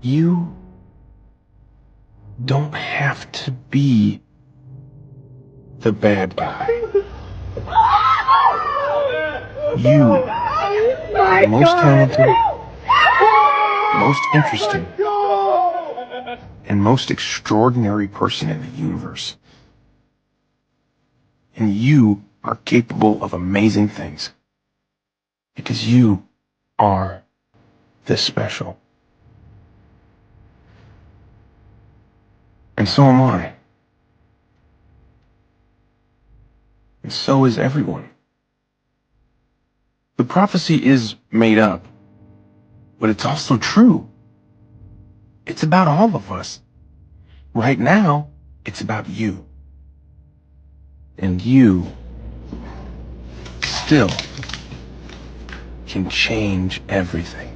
You don't have to be the bad guy. You are the most talented, most interesting, and most extraordinary person in the universe. And you are capable of amazing things. Because you are this special. And so am I. And so is everyone. The prophecy is made up, but it's also true. It's about all of us. Right now, it's about you. And you still can change everything.